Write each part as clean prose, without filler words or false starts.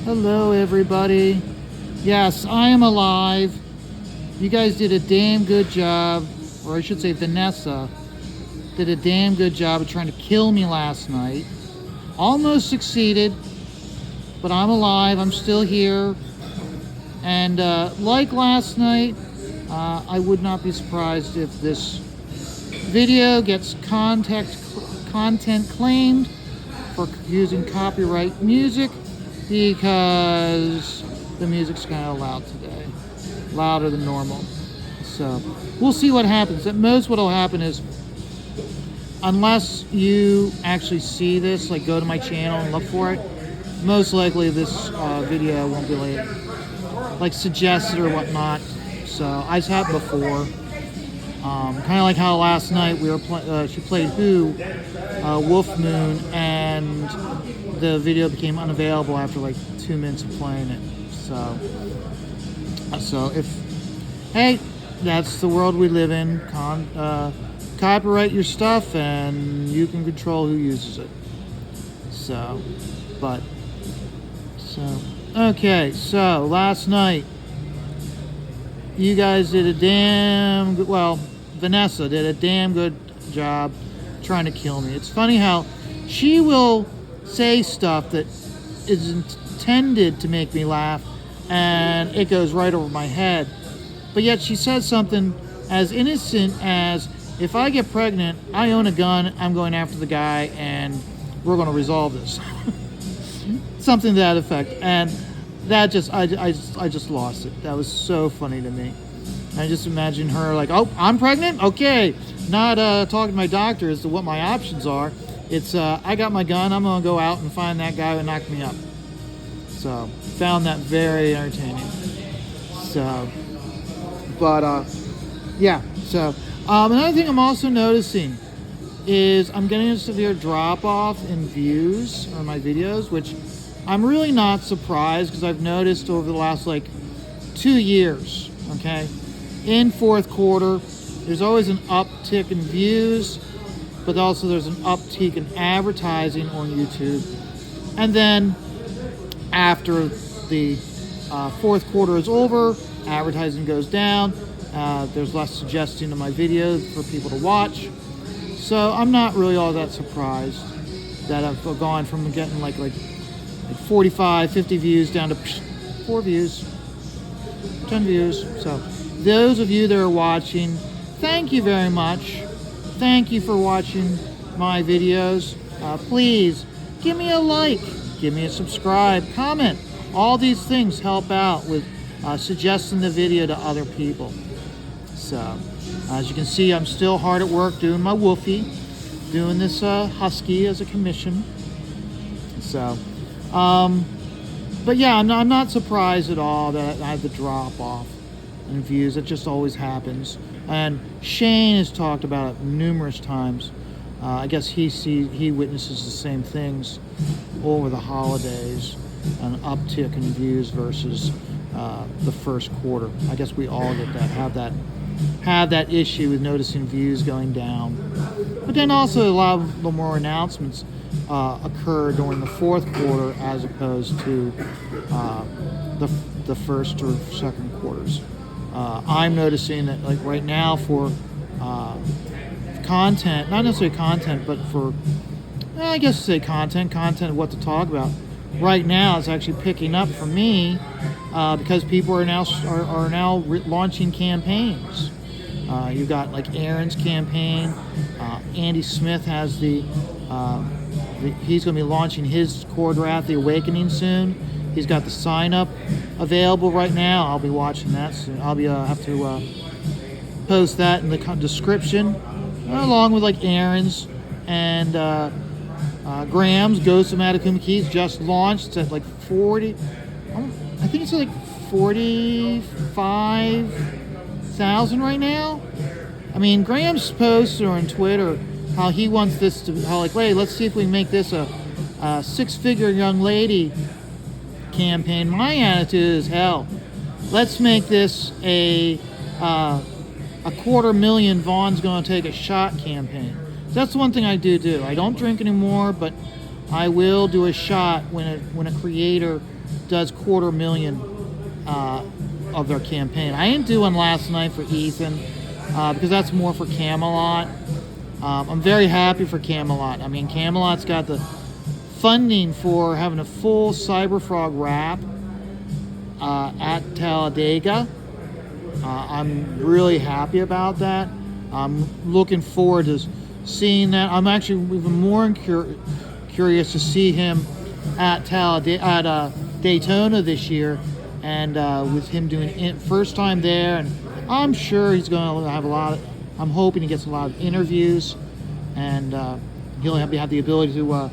Hello, everybody. Yes, I am alive. You guys did a damn good job, or I should say Vanessa did a damn good job of trying to kill me last night. Almost succeeded, but I'm alive. I'm still here. And like last night, I would not be surprised if this video gets content claimed for using copyright music, because the music's kind of loud today, louder than normal. So we'll see what happens. At most, what'll happen is, unless you actually see this, like go to my channel and look for it, most likely this video won't be like suggested or whatnot. So I've had before. Kind of like how last night we were she played Who, Wolf Moon, and the video became unavailable after like 2 minutes of playing it. So hey, that's the world we live in. Copyright your stuff, and you can control who uses it. Okay. So last night, you guys did a damn good. Well, Vanessa did a damn good job trying to kill me. It's funny how she will say stuff that is intended to make me laugh, and it goes right over my head. But yet she says something as innocent as, if I get pregnant, I own a gun, I'm going after the guy, and we're going to resolve this. Something to that effect. And that I just lost it. That was so funny to me. I just imagine her like, oh, I'm pregnant? Okay. Not talking to my doctor as to what my options are. It's, I got my gun, I'm going to go out and find that guy who knocked me up. So, found that very entertaining. So, but, yeah. So, another thing I'm also noticing is I'm getting a severe drop-off in views on my videos, which I'm really not surprised, because I've noticed over the last, 2 years, okay? In fourth quarter, there's always an uptick in views, but also there's an uptick in advertising on YouTube. And then after the fourth quarter is over, advertising goes down. There's less suggestion of my videos for people to watch. So I'm not really all that surprised that I've gone from getting like 45, 50 views down to 4 views, 10 views. So those of you that are watching, thank you very much. Thank you for watching my videos. Please give me a like, give me a subscribe, comment. All these things help out with suggesting the video to other people. So as you can see, I'm still hard at work doing my Wolfie, doing this husky as a commission. So, but yeah, I'm not surprised at all that I had the drop off in views. It just always happens. And Shane has talked about it numerous times. I guess he witnesses the same things over the holidays, an uptick in views versus the first quarter. I guess we all get that, have that issue with noticing views going down. But then also a lot of the more announcements occur during the fourth quarter as opposed to the first or second quarters. I'm noticing that, like right now, for content, not necessarily content, but for, I guess say content of what to talk about. Right now, it's actually picking up for me because people are now launching campaigns. You've got like Aaron's campaign. Andy Smith has he's going to be launching his Core Draft, The Awakening, soon. He's got the sign up available right now. I'll be watching that soon. I'll be have to post that in the description, along with like Aaron's and Graham's Ghost of Matacuma Keys just launched at like 40. I think it's like 45,000 right now. I mean, Graham's posted on Twitter how he wants this to, wait, let's see if we can make this a six-figure young lady campaign. My attitude is, hell, let's make this a $250,000 Vaughn's gonna take a shot campaign. That's the one thing I do. I don't drink anymore, but I will do a shot when a creator does $250,000 of their campaign. I didn't do one last night for Ethan because that's more for Camelot. I'm very happy for Camelot. I mean, Camelot's got the funding for having a full Cyberfrog wrap at Talladega. I'm really happy about that. I'm looking forward to seeing that. I'm actually even more curious to see him at Daytona this year, and with him doing it first time there, and I'm sure he's going to have a lot of, I'm hoping he gets a lot of interviews, and he'll have the ability to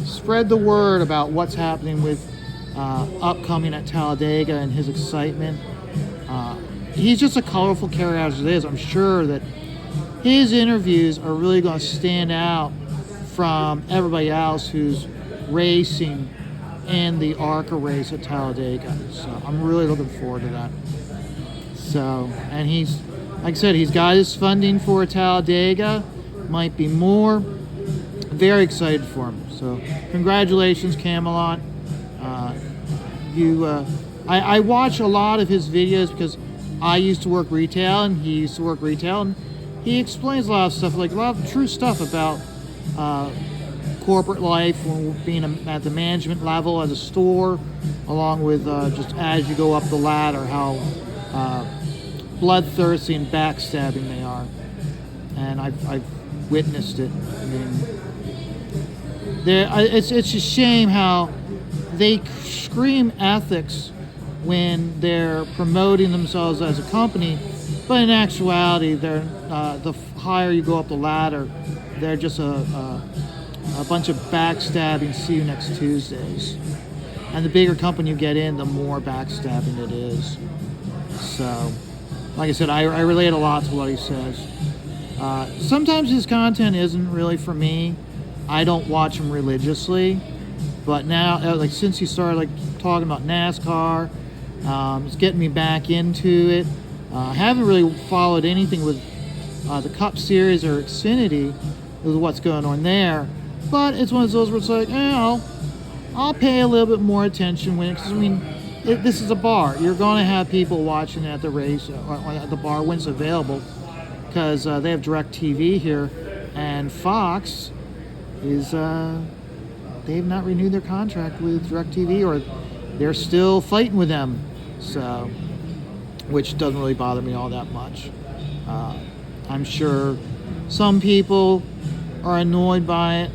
spread the word about what's happening with upcoming at Talladega and his excitement. He's just a colorful character as it is. I'm sure that his interviews are really going to stand out from everybody else who's racing in the ARCA race at Talladega. So I'm really looking forward to that. So, and he's, like I said, he's got his funding for Talladega. Might be more. Very excited for him. So congratulations, Camelot. I watch a lot of his videos because I used to work retail and he used to work retail, and he explains a lot of stuff, like a lot of true stuff about corporate life when being at the management level at a store, along with just as you go up the ladder, how bloodthirsty and backstabbing they are. And I've witnessed it. I mean, it's a shame how they scream ethics when they're promoting themselves as a company, but in actuality, they're the higher you go up the ladder, they're just a bunch of backstabbing, see you next Tuesdays. And the bigger company you get in, the more backstabbing it is. So, like I said, I relate a lot to what he says. Sometimes his content isn't really for me. I don't watch him religiously, but now, like since he started like talking about NASCAR, it's getting me back into it. I haven't really followed anything with the Cup Series or Xfinity with what's going on there, but it's one of those where it's like, I'll pay a little bit more attention when, because I mean, this is a bar. You're going to have people watching at the race, or at the bar when it's available, because they have DirecTV here, and Fox is, they've not renewed their contract with DirecTV, or they're still fighting with them, so, which doesn't really bother me all that much. I'm sure some people are annoyed by it.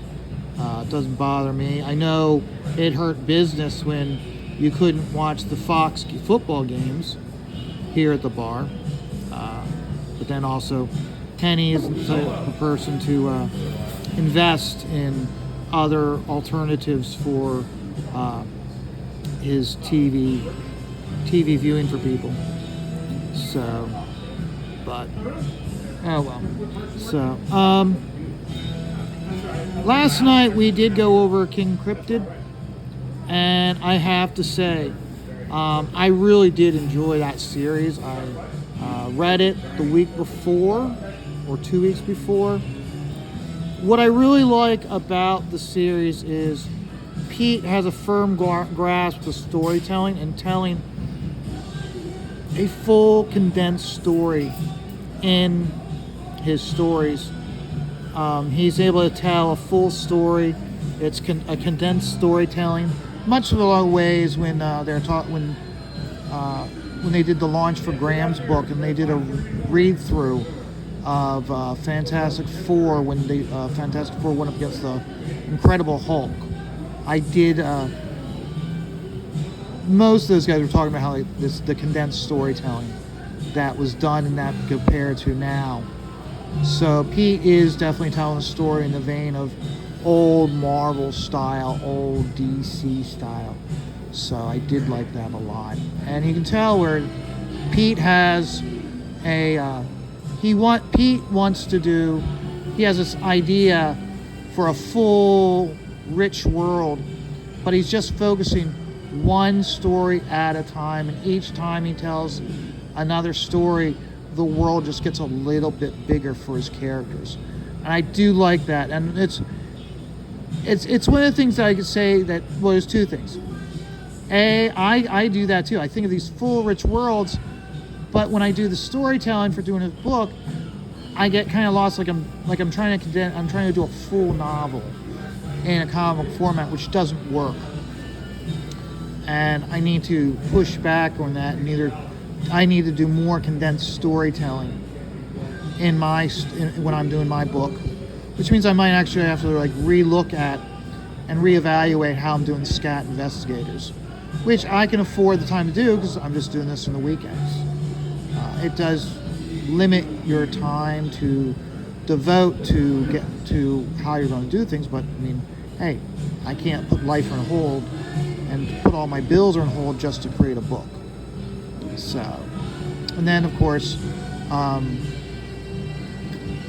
It doesn't bother me. I know it hurt business when you couldn't watch the Fox football games here at the bar. But then also, Kenny isn't the person to invest in other alternatives for his TV viewing for people. So, but oh well. So, last night we did go over King Cryptid, and I have to say, I really did enjoy that series. I read it the week before, or 2 weeks before. What I really like about the series is Pete has a firm grasp of storytelling and telling a full condensed story in his stories. He's able to tell a full story. It's a condensed storytelling, much of the ways when when they did the launch for Graham's book, and they did a read through of Fantastic Four when Fantastic Four went up against the Incredible Hulk. I did. Most of those guys were talking about how the condensed storytelling that was done in that compared to now. So Pete is definitely telling a story in the vein of old Marvel style, old DC style. So I did like that a lot. And you can tell where Pete has Pete wants to do, he has this idea for a full, rich world, but he's just focusing one story at a time, and each time he tells another story, the world just gets a little bit bigger for his characters. And I do like that. And it's one of the things that I could say that, well, there's two things. I do that too. I think of these full, rich worlds, but when I do the storytelling for doing a book, I get kind of lost. Like I'm trying to do a full novel in a comic format, which doesn't work. And I need to push back on that. And I need to do more condensed storytelling when I'm doing my book, which means I might actually have to like relook at and reevaluate how I'm doing Scat Investigators, which I can afford the time to do because I'm just doing this on the weekends. It does limit your time to devote to get to how you're going to do things, but I mean, hey, I can't put life on hold and put all my bills on hold just to create a book. So, and then of course,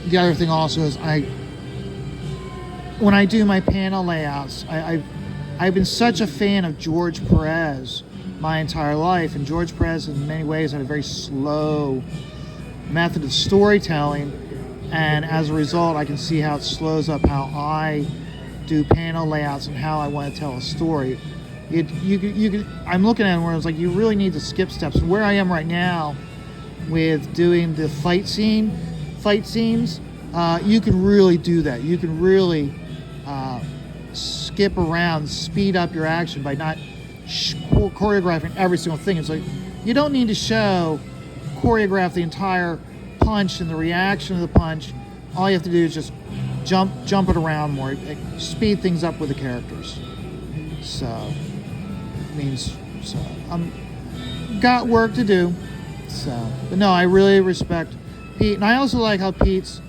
the other thing also is when I do my panel layouts, I've been such a fan of George Perez my entire life, and George Perez in many ways had a very slow method of storytelling, and as a result I can see how it slows up how I do panel layouts and how I want to tell a story. I'm looking at it where it's like you really need to skip steps. And where I am right now with doing the fight scenes, you can really do that. You can really skip around, speed up your action by not choreographing every single thing. It's like you don't need to choreograph the entire punch and the reaction of the punch. All you have to do is just jump it around more, speed things up with the characters. So I'm got work to do. So, but no, I really respect Pete, and I also like how Pete's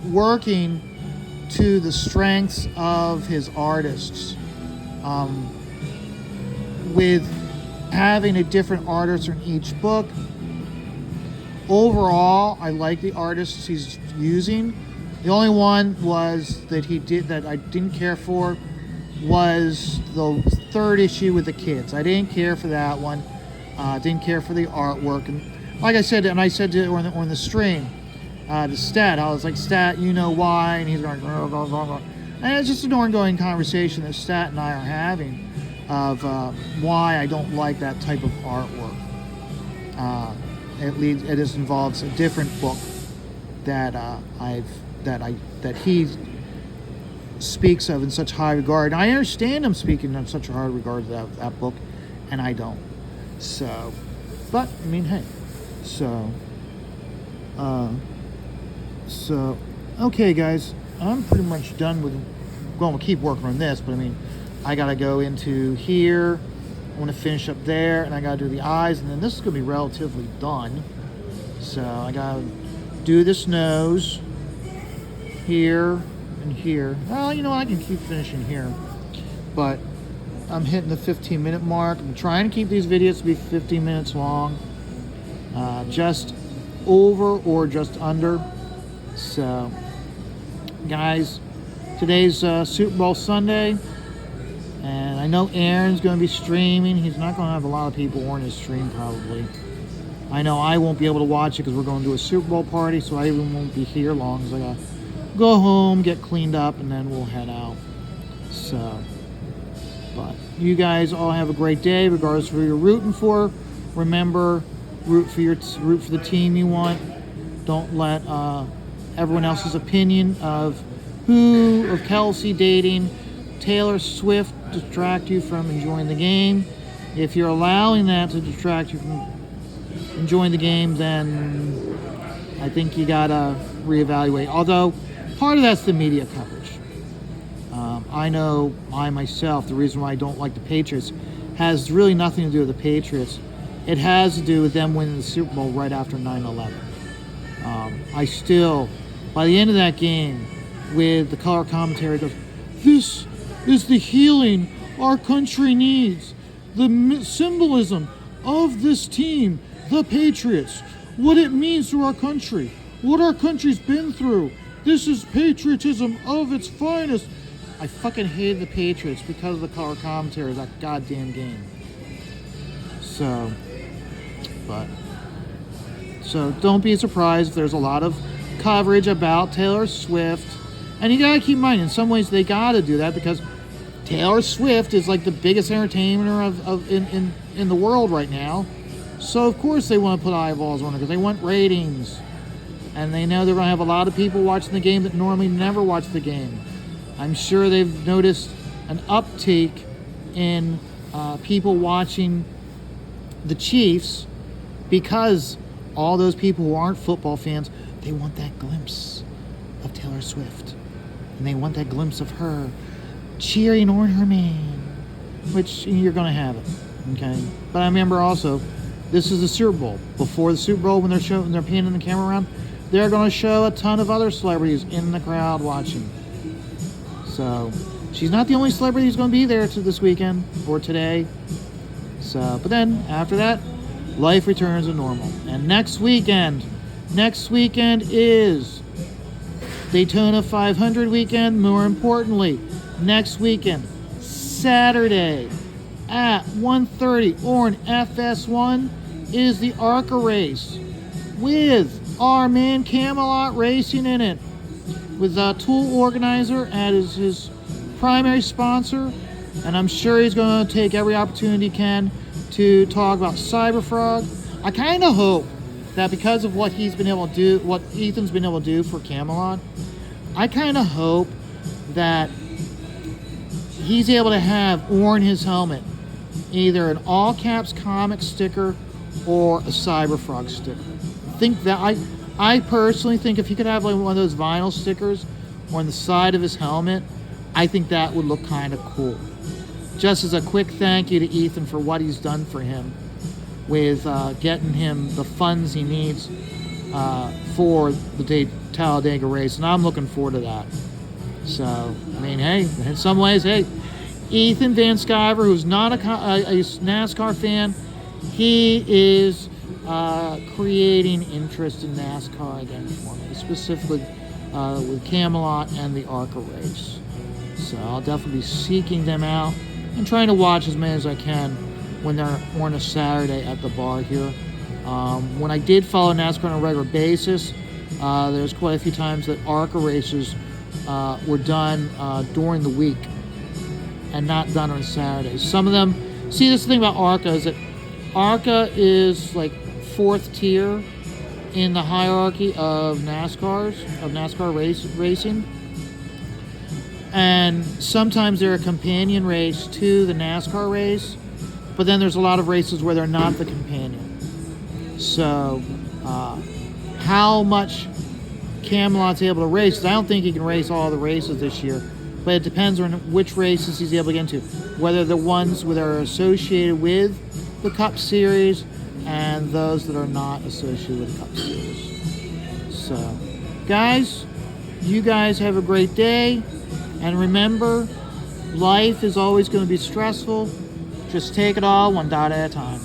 working to the strengths of his artists, with having a different artist in each book. Overall, I like the artists he's using. The only one that I didn't care for was the third issue with the kids. I didn't care for that one. Didn't care for the artwork. And like I said, on the stream to Stat, I was like, Stat, you know why? And he's going, blah, blah, blah, blah. And it's just an ongoing conversation that Stat and I are having of why I don't like that type of artwork. It involves a different book that he speaks of in such high regard. And I understand him speaking in such a high regard of that book, and I don't. So, but I mean, hey, so okay, guys, I'm pretty much done with. Well, we'll keep working on this, but I mean, I gotta go into here. I want to finish up there, and I gotta do the eyes, and then this is gonna be relatively done. So I gotta do this nose here and here. Well, you know what? I can keep finishing here, but I'm hitting the 15-minute mark. I'm trying to keep these videos to be 15 minutes long, just over or just under. So, guys, today's Super Bowl Sunday, and I know Aaron's going to be streaming. He's not going to have a lot of people on his stream probably. I know I won't be able to watch it because we're going to do a Super Bowl party, so I even won't be here long because I got to go home, get cleaned up, and then we'll head out. So, but you guys all have a great day, regardless of who you're rooting for. Remember, root for the team you want. Don't let everyone else's opinion of Kelsey dating Taylor Swift distract you from enjoying the game. If you're allowing that to distract you from enjoying the game, then I think you gotta reevaluate. Although part of that's the media coverage. I know myself, the reason why I don't like the Patriots has really nothing to do with the Patriots. It has to do with them winning the Super Bowl right after 9/11. I still, by the end of that game, with the color commentary, goes, "This is the healing our country needs. The symbolism of this team, the Patriots, what it means to our country, what our country's been through. This is patriotism of its finest." I fucking hated the Patriots because of the color commentary of that goddamn game. So don't be surprised if there's a lot of coverage about Taylor Swift. And you gotta keep in mind, in some ways they gotta do that because Taylor Swift is like the biggest entertainer in the world right now. So of course they want to put eyeballs on her because they want ratings. And they know they're going to have a lot of people watching the game that normally never watch the game. I'm sure they've noticed an uptake in people watching the Chiefs because all those people who aren't football fans, they want that glimpse of Taylor Swift. And they want that glimpse of her cheering on her man, which you're going to have it, okay? But I remember also, this is the Super Bowl. Before the Super Bowl, when they're panning the camera around, they're going to show a ton of other celebrities in the crowd watching. So she's not the only celebrity who's going to be there this weekend or today. So, but then after that, life returns to normal. And next weekend is Daytona 500 weekend. More importantly, next weekend, Saturday at 1:30 on FS1 is the ARCA race with our man Camelot Racing in it, with a Tool Organizer as his primary sponsor. And I'm sure he's going to take every opportunity he can to talk about Cyberfrog. I kind of hope that because of what he's been able to do, what Ethan's been able to do for Camelot, I kind of hope that he's able to have on his helmet either an all caps comic sticker or a Cyberfrog sticker. I personally think if he could have like one of those vinyl stickers on the side of his helmet, I think that would look kind of cool. Just as a quick thank you to Ethan for what he's done for him with getting him the funds he needs for the Talladega race, and I'm looking forward to that. So, I mean, hey, in some ways, hey, Ethan Van Sciver, who's not a NASCAR fan, he is creating interest in NASCAR again for me, specifically with Camelot and the ARCA race. So I'll definitely be seeking them out and trying to watch as many as I can when they're on a Saturday at the bar here. When I did follow NASCAR on a regular basis, there's quite a few times that ARCA races were done during the week and not done on Saturdays. Some of them, see, this thing about ARCA is that ARCA is like fourth tier in the hierarchy of NASCAR racing. And sometimes they're a companion race to the NASCAR race, but then there's a lot of races where they're not the companion. So how much Camelot's able to race, 'cause I don't think he can race all the races this year, but it depends on which races he's able to get into, whether the ones that are associated with the Cup Series and those that are not associated with the Cup Series. So, guys, you guys have a great day, and remember, life is always going to be stressful. Just take it all one dot at a time.